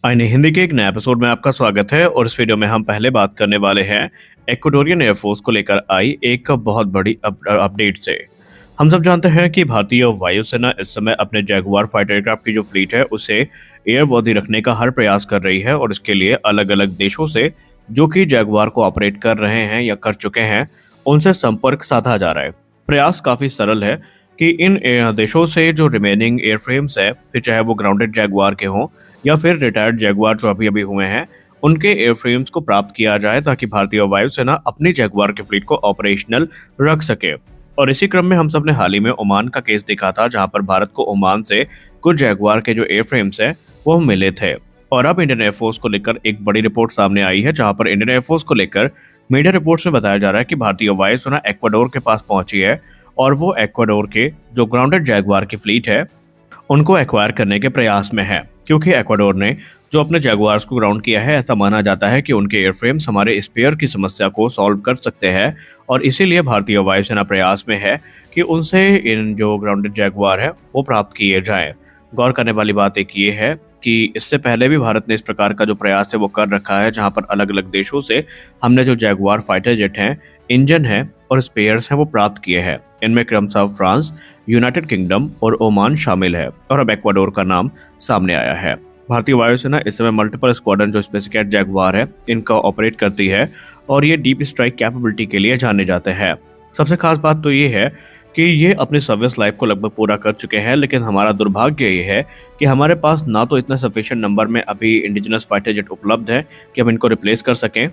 आईने हिंदी के एक नए एपिसोड में आपका स्वागत है और इस वीडियो में हम पहले बात करने वाले हैं इक्वाडोरियन एयरफोर्स को लेकर आई एक बहुत बड़ी अपडेट से। हम सब जानते हैं कि भारतीय वायुसेना इस समय अपने जैगुआर फाइटर एयरक्राफ्ट की जो फ्लीट है उसे एयरवर्दी रखने का हर प्रयास कर रही है और इसके लिए अलग अलग देशों से जो कि जैगुआर को ऑपरेट कर रहे हैं या कर चुके हैं उनसे संपर्क साधा जा रहा है। प्रयास काफी सरल है कि इन देशों से जो रिमेनिंग एयरफ्रेम्स है, फिर चाहे वो ग्राउंडेड जैगुआर के हों या फिर रिटायर्ड जैगुआर जो अभी अभी हुए हैं, उनके एयरफ्रेम्स को प्राप्त किया जाए ताकि भारतीय वायुसेना अपनी जैगुआर की फ्लीट को ऑपरेशनल रख सके। और इसी क्रम में हम सब ने हाल ही में ओमान का केस देखा था, जहां पर भारत को ओमान से कुछ जैगुआर के जो एयरफ्रेम्स है वो मिले थे। और अब इंडियन एयरफोर्स को लेकर एक बड़ी रिपोर्ट सामने आई है, जहां पर इंडियन एयरफोर्स को लेकर मीडिया रिपोर्ट्स में बताया जा रहा है कि भारतीय वायुसेना इक्वाडोर के पास पहुंची है और वो इक्वाडोर के जो ग्राउंडेड जैगुआर की फ्लीट है उनको एक्वायर करने के प्रयास में है, क्योंकि इक्वाडोर ने जो अपने जैगुआर्स को ग्राउंड किया है, ऐसा माना जाता है कि उनके एयरफ्रेम्स हमारे स्पेयर की समस्या को सॉल्व कर सकते हैं और इसीलिए भारतीय वायुसेना प्रयास में है कि उनसे इन जो ग्राउंडेड जैगुआर है वो प्राप्त किए जाएं। गौर करने वाली बात एक ये है कि इससे पहले भी भारत ने इस प्रकार का जो प्रयास है वो कर रखा है, जहां पर अलग अलग देशों से हमने जो जैगुआर फाइटर जेट हैं, इंजन है और स्पेयर्स हैं वो प्राप्त किए हैं। इनमें क्रमशः फ्रांस, यूनाइटेड किंगडम और ओमान शामिल है और अब इक्वाडोर का नाम सामने आया है। भारतीय वायुसेना इस समय मल्टीपल स्क्वाड्रन जो स्पेसिफिक जैगुआर है इनका ऑपरेट करती है और ये डीप स्ट्राइक कैपेबिलिटी के लिए जाने जाते हैं। सबसे खास बात तो ये है कि ये अपनी सर्विस लाइफ को लगभग पूरा कर चुके हैं, लेकिन हमारा दुर्भाग्य ये है कि हमारे पास ना तो इतना सफिशिएंट नंबर में अभी इंडिजिनस फाइटर जेट उपलब्ध है कि हम इनको रिप्लेस कर सकें,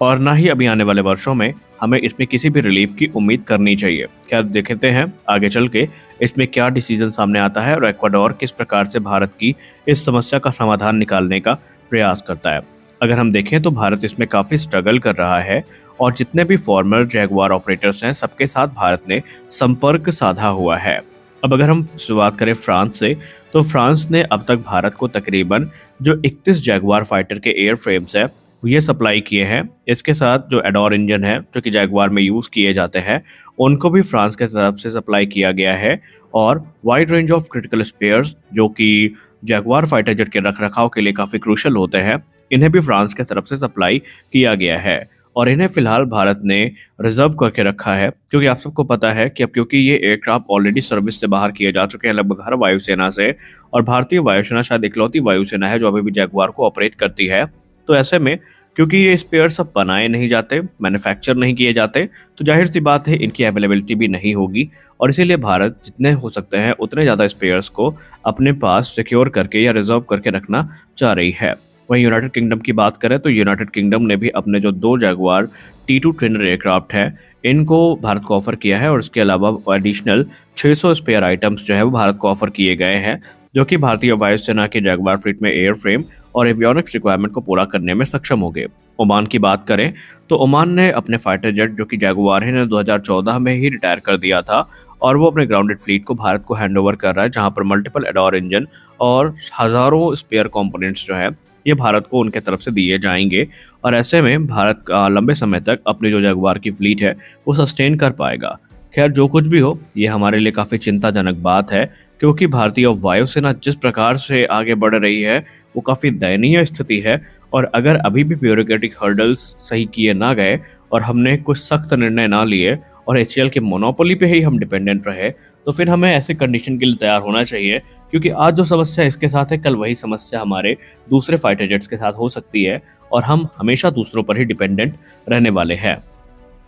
और ना ही अभी आने वाले वर्षों में हमें इसमें किसी भी रिलीफ की उम्मीद करनी चाहिए। क्या देखते हैं आगे चल के इसमें क्या डिसीजन सामने आता है और इक्वाडोर किस प्रकार से भारत की इस समस्या का समाधान निकालने का प्रयास करता है। अगर हम देखें तो भारत इसमें काफ़ी स्ट्रगल कर रहा है और जितने भी फॉर्मर जैगुआर ऑपरेटर्स हैं सबके साथ भारत ने संपर्क साधा हुआ है। अब अगर हम शुरुआत करें फ्रांस से, तो फ्रांस ने अब तक भारत को तकरीबन जो 31 जैगुआर फाइटर के एयर फ्रेम्स है ये सप्लाई किए हैं। इसके साथ जो एडोर इंजन है जो कि जैगुआर में यूज़ किए जाते हैं उनको भी फ्रांस के तरफ से सप्लाई किया गया है और wide range of critical spares जो कि जैगुआर फाइटर जेट के रखरखाव के लिए काफ़ी क्रूशल होते हैं, इन्हें भी फ्रांस के तरफ से सप्लाई किया गया है और इन्हें फिलहाल भारत ने रिजर्व करके रखा है, क्योंकि आप सबको पता है कि अब क्योंकि ये एयरक्राफ्ट ऑलरेडी सर्विस से बाहर किए जा चुके हैं लगभग हर वायुसेना से, और भारतीय वायुसेना शायद इकलौती वायुसेना है जो अभी भी जैगुआर को ऑपरेट करती है। तो ऐसे में क्योंकि ये स्पेयर सब बनाए नहीं जाते, मैन्युफैक्चर नहीं किए जाते, तो जाहिर सी बात है इनकी अवेलेबिलिटी भी नहीं होगी और इसीलिए भारत जितने हो सकते हैं उतने ज़्यादा स्पेयर्स को अपने पास सिक्योर करके या रिजर्व करके रखना चाह रही है। वहीं यूनाइटेड किंगडम की बात करें तो यूनाइटेड किंगडम ने भी अपने जो 2 जैगुआर T2 ट्रेनर एयरक्राफ्ट है इनको भारत को ऑफर किया है और इसके अलावा एडिशनल 600 स्पेयर आइटम्स जो है वो भारत को ऑफर किए गए हैं, जो कि भारतीय वायुसेना के जैगुआर फ्लीट में एयर फ्रेम और एवियोनिक्स रिक्वायरमेंट को पूरा करने में सक्षम होंगे। ओमान की बात करें तो ओमान ने अपने फाइटर जेट जो कि जैगुआर है 2014 में ही रिटायर कर दिया था और वो अपने ग्राउंडेड फ्लीट को भारत को हैंडओवर कर रहा है, जहां पर मल्टीपल एडोर इंजन और हजारों स्पेयर कंपोनेंट्स जो है ये भारत को उनके तरफ से दिए जाएंगे और ऐसे में भारत का लंबे समय तक अपनी जो जैगुआर की फ्लीट है वो सस्टेन कर पाएगा। खैर जो कुछ भी हो, ये हमारे लिए काफ़ी चिंताजनक बात है, क्योंकि भारतीय वायुसेना जिस प्रकार से आगे बढ़ रही है वो काफ़ी दयनीय स्थिति है और अगर अभी भी ब्यूरोक्रेटिक हर्डल्स सही किए ना गए और हमने कुछ सख्त निर्णय ना लिए और HAL के मोनोपोली पे ही हम डिपेंडेंट रहे, तो फिर हमें ऐसे कंडीशन के लिए तैयार होना चाहिए, क्योंकि आज जो समस्या इसके साथ है कल वही समस्या हमारे दूसरे फाइटर जेट्स के साथ हो सकती है और हम हमेशा दूसरों पर ही डिपेंडेंट रहने वाले हैं।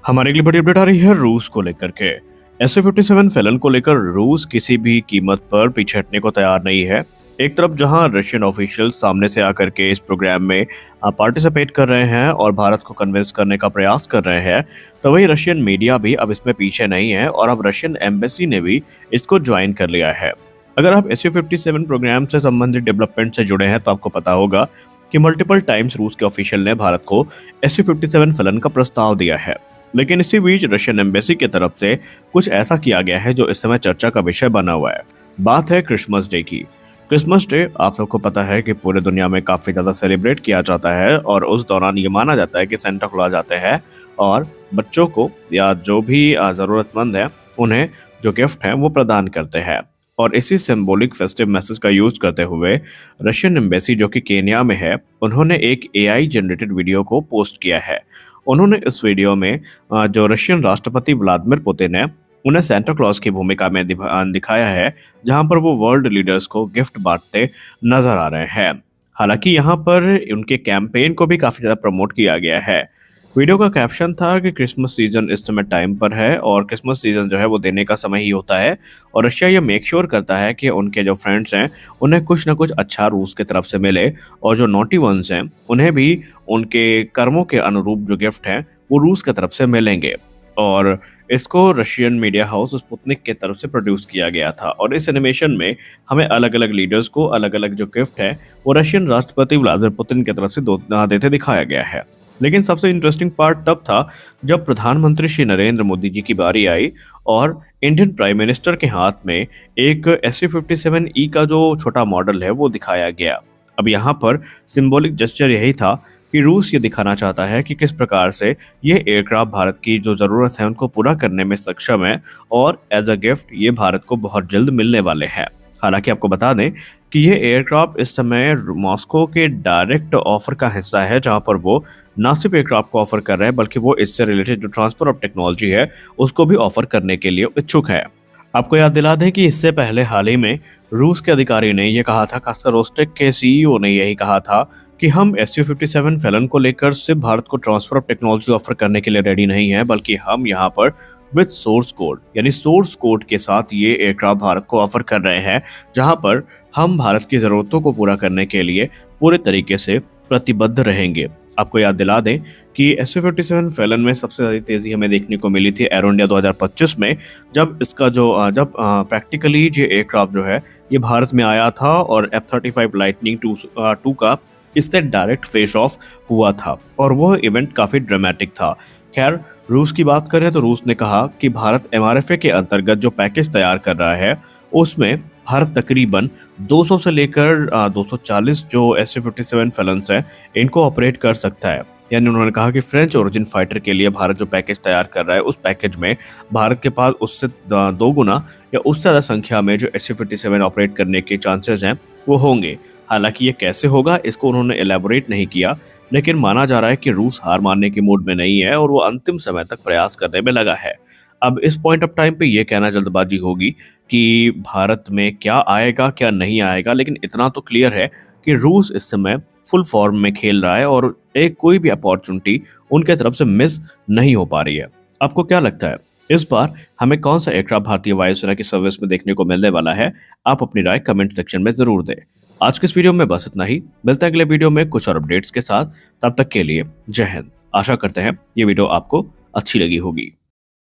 हमारे अगली बड़ी अपडेट आ रही है रूस को लेकर के। Su-57 फैलन को लेकर रूस किसी भी कीमत पर पीछे हटने को तैयार नहीं है। एक तरफ जहां रशियन ऑफिशियल सामने से आकर के इस प्रोग्राम में पार्टिसिपेट कर रहे हैं और भारत को कन्विंस करने का प्रयास कर रहे हैं, तो वही रशियन मीडिया भी अब इसमें पीछे नहीं है और अब रशियन एम्बेसी ने भी इसको ज्वाइन कर लिया है। अगर आप Su-57 प्रोग्राम से संबंधित डेवलपमेंट से जुड़े हैं तो आपको पता होगा कि मल्टीपल टाइम्स रूस के ऑफिशियल ने भारत को Su-57 फैलन का प्रस्ताव दिया है, लेकिन इसी बीच रशियन एम्बेसी की तरफ से कुछ ऐसा किया गया है जो इस समय चर्चा का विषय बना हुआ है। बात है क्रिसमस डे की। क्रिसमस डे आप सबको पता है कि पूरे दुनिया में काफ़ी ज़्यादा सेलिब्रेट किया जाता है और उस दौरान ये माना जाता है कि सेंटा क्लॉज आते हैं और बच्चों को या जो भी ज़रूरतमंद है उन्हें जो गिफ्ट हैं वो प्रदान करते हैं। और इसी सिंबॉलिक फेस्टिव मैसेज का यूज करते हुए रशियन एम्बेसी जो कि केन्या में है, उन्होंने एक एआई जनरेटेड वीडियो को पोस्ट किया है। उन्होंने इस वीडियो में जो रशियन राष्ट्रपति व्लादिमीर पुतिन है, उन्हें सेंटा क्लॉज की भूमिका में दिखाया है, जहां पर वो वर्ल्ड लीडर्स को गिफ्ट बांटते नजर आ रहे हैं। हालांकि यहाँ पर उनके कैंपेन को भी काफी ज्यादा प्रमोट किया गया है। वीडियो का कैप्शन था कि क्रिसमस सीजन इस समय टाइम पर है और क्रिसमस सीजन जो है वो देने का समय ही होता है, और रशिया ये मेक श्योर करता है कि उनके जो फ्रेंड्स हैं उन्हें कुछ ना कुछ अच्छा रूस की तरफ से मिले, और जो नोटी वंस हैं उन्हें भी उनके कर्मों के अनुरूप जो गिफ्ट हैं वो रूस की तरफ से मिलेंगे। और इसको रशियन मीडिया हाउस स्पुतनिक की तरफ से प्रोड्यूस किया गया था, और इस एनिमेशन में हमें अलग अलग लीडर्स को अलग अलग जो गिफ्ट है वो रशियन राष्ट्रपति व्लादिमीर पुतिन की तरफ से देते दिखाया गया है। लेकिन सबसे इंटरेस्टिंग पार्ट तब था जब प्रधानमंत्री श्री नरेंद्र मोदी जी की बारी आई और इंडियन प्राइम मिनिस्टर के हाथ में एक SU-57E का जो छोटा मॉडल है वो दिखाया गया। अब यहाँ पर सिंबॉलिक जेस्चर यही था कि रूस ये दिखाना चाहता है कि किस प्रकार से ये एयरक्राफ्ट भारत की जो ज़रूरत है उनको पूरा करने में सक्षम है, और एज अ गिफ्ट ये भारत को बहुत जल्द मिलने वाले हैं। हालांकि आपको बता दें कि ये एयरक्राफ्ट इस समय मॉस्को के डायरेक्ट ऑफर का हिस्सा है, जहां पर वो ना सिर्फ एयरक्राफ्ट को ऑफर कर रहे हैं बल्कि वो इससे रिलेटेड जो ट्रांसफर ऑफ टेक्नोलॉजी है उसको भी ऑफर करने के लिए इच्छुक है। आपको याद दिला दें कि इससे पहले हाल ही में रूस के अधिकारी ने यह कहा था, खासकर रोस्टेक के सीईओ ने यही कहा था कि हम SU-57 फैलन को लेकर सिर्फ भारत को ट्रांसफर ऑफ टेक्नोलॉजी ऑफर करने के लिए रेडी नहीं है, बल्कि हम यहाँ पर विद सोर्स कोड यानी सोर्स कोड के साथ ये एयरक्राफ्ट भारत को ऑफर कर रहे हैं, जहां पर हम भारत की ज़रूरतों को पूरा करने के लिए पूरे तरीके से प्रतिबद्ध रहेंगे। आपको याद दिला दें कि SU-57 फैलन में सबसे ज़्यादा तेज़ी हमें देखने को मिली थी एरो इंडिया 2025 में, जब इसका जब प्रैक्टिकली ये एयरक्राफ्ट जो है ये भारत में आया था और F-35 लाइटनिंग 2 का इससे डायरेक्ट फेस ऑफ हुआ था, और वो इवेंट काफ़ी ड्रामेटिक था। खैर, रूस की बात करें तो रूस ने कहा कि भारत MRFA के अंतर्गत जो पैकेज तैयार कर रहा है उसमें भारत तकरीबन 200 से लेकर 240 जो SU-57 फैलन्स हैं इनको ऑपरेट कर सकता है। यानी उन्होंने कहा कि फ्रेंच ओरिजिन फाइटर के लिए भारत जो पैकेज तैयार कर रहा है उस पैकेज में भारत के पास उससे 2 गुना या उससे ज़्यादा संख्या में जो SU-57 ऑपरेट करने के चांसेस हैं वो होंगे। हालांकि ये कैसे होगा इसको उन्होंने एलैबोरेट नहीं किया, लेकिन माना जा रहा है कि रूस हार मानने के मूड में नहीं है और वो अंतिम समय तक प्रयास करने में लगा है। अब इस पॉइंट ऑफ टाइम पे ये कहना जल्दबाजी होगी कि भारत में क्या आएगा क्या नहीं आएगा, लेकिन इतना तो क्लियर है कि रूस इस समय फुल फॉर्म में खेल रहा है और एक कोई भी अपॉर्चुनिटी उनके तरफ से मिस नहीं हो पा रही है। आपको क्या लगता है इस बार हमें कौन सा एयरक्राफ्ट भारतीय वायुसेना की सर्विस में देखने को मिलने वाला है? आप अपनी राय कमेंट सेक्शन में जरूर दें। आज के इस वीडियो में बस इतना ही। मिलते हैं अगले वीडियो में कुछ और अपडेट्स के साथ। तब तक के लिए जय हिंद। आशा करते हैं ये वीडियो आपको अच्छी लगी होगी।